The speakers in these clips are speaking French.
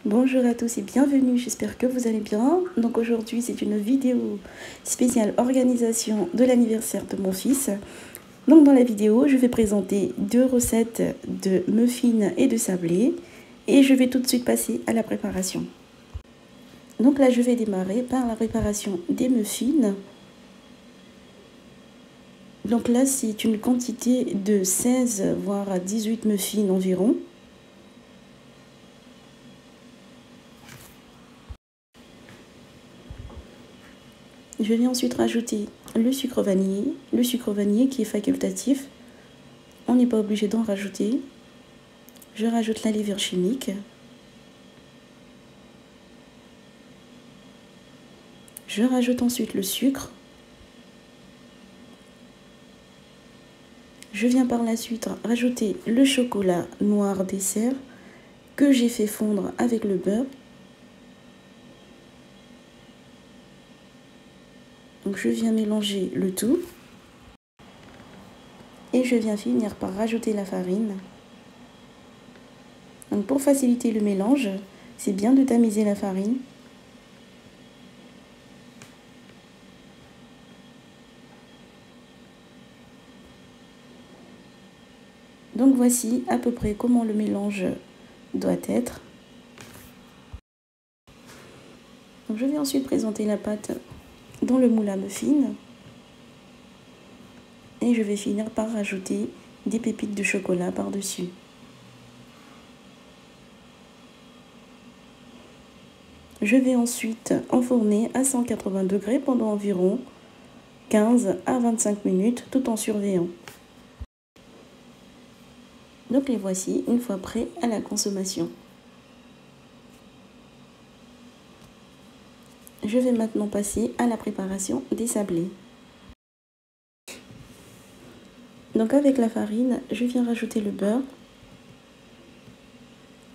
Bonjour à tous et bienvenue, j'espère que vous allez bien. Donc aujourd'hui c'est une vidéo spéciale organisation de l'anniversaire de mon fils. Donc dans la vidéo je vais présenter deux recettes de muffins et de sablés et je vais tout de suite passer à la préparation. Donc là je vais démarrer par la préparation des muffins. Donc là c'est une quantité de 16 voire 18 muffins environ. Je vais ensuite rajouter le sucre vanillé qui est facultatif. On n'est pas obligé d'en rajouter. Je rajoute la levure chimique. Je rajoute ensuite le sucre. Je viens par la suite rajouter le chocolat noir dessert que j'ai fait fondre avec le beurre. Donc je viens mélanger le tout. Et je viens finir par rajouter la farine. Donc pour faciliter le mélange, c'est bien de tamiser la farine. Donc voici à peu près comment le mélange doit être. Donc je vais ensuite présenter la pâte dans le moule à muffins. Et je vais finir par rajouter des pépites de chocolat par-dessus. Je vais ensuite enfourner à 180 degrés pendant environ 15 à 25 minutes tout en surveillant. Donc les voici une fois prêts à la consommation. Je vais maintenant passer à la préparation des sablés. Donc avec la farine, je viens rajouter le beurre.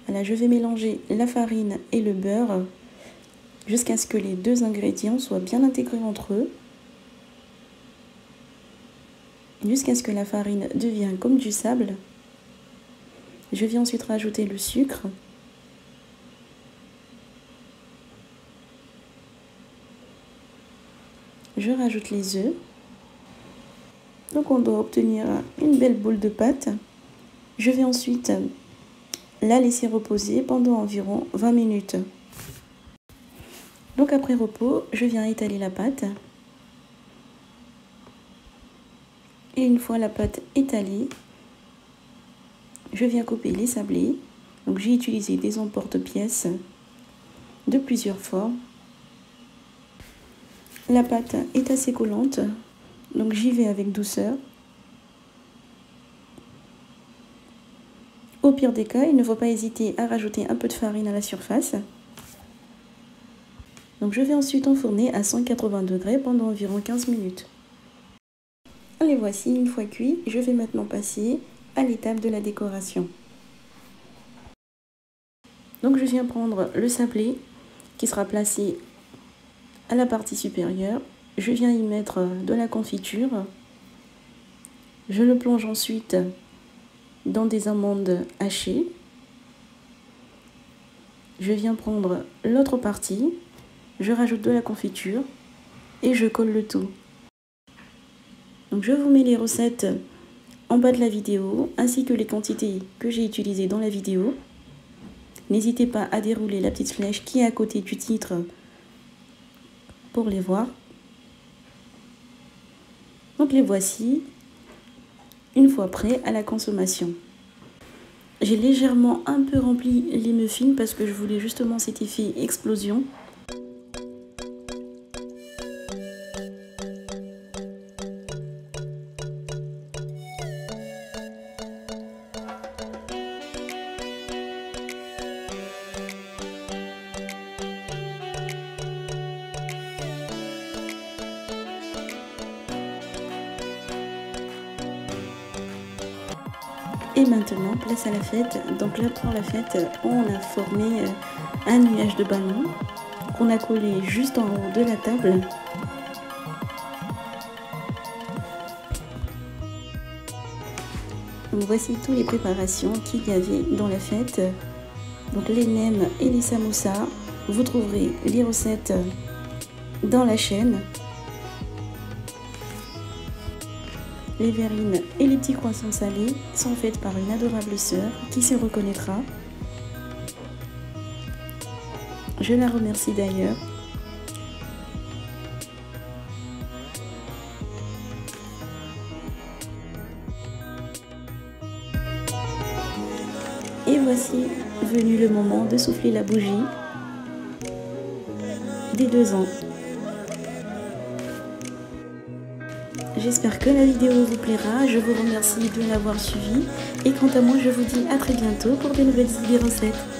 Voilà, je vais mélanger la farine et le beurre jusqu'à ce que les deux ingrédients soient bien intégrés entre eux. Jusqu'à ce que la farine devienne comme du sable. Je viens ensuite rajouter le sucre. Je rajoute les œufs. Donc on doit obtenir une belle boule de pâte. Je vais ensuite la laisser reposer pendant environ 20 minutes. Donc après repos, je viens étaler la pâte. Et une fois la pâte étalée, je viens couper les sablés. Donc j'ai utilisé des emporte-pièces de plusieurs formes. La pâte est assez collante, donc j'y vais avec douceur. Au pire des cas, il ne faut pas hésiter à rajouter un peu de farine à la surface. Donc je vais ensuite enfourner à 180 degrés pendant environ 15 minutes. Les voici une fois cuits, je vais maintenant passer à l'étape de la décoration. Donc je viens prendre le sablé qui sera placé à la partie supérieure. Je viens y mettre de la confiture. Je le plonge ensuite dans des amandes hachées. Je viens prendre l'autre partie. Je rajoute de la confiture et je colle le tout. Donc je vous mets les recettes en bas de la vidéo ainsi que les quantités que j'ai utilisées dans la vidéo. N'hésitez pas à dérouler la petite flèche qui est à côté du titre pour les voir. Donc les voici une fois prêts à la consommation. J'ai légèrement un peu rempli les muffins parce que je voulais justement cet effet explosion. Et maintenant, place à la fête. Donc là, pour la fête, on a formé un nuage de ballons qu'on a collé juste en haut de la table. Donc voici toutes les préparations qu'il y avait dans la fête. Donc les nems et les samoussas, vous trouverez les recettes dans la chaîne. Les verrines et les petits croissants salés sont faites par une adorable sœur qui se reconnaîtra. Je la remercie d'ailleurs. Et voici venu le moment de souffler la bougie des 2 ans. J'espère que la vidéo vous plaira, je vous remercie de l'avoir suivi et quant à moi je vous dis à très bientôt pour de nouvelles idées recettes.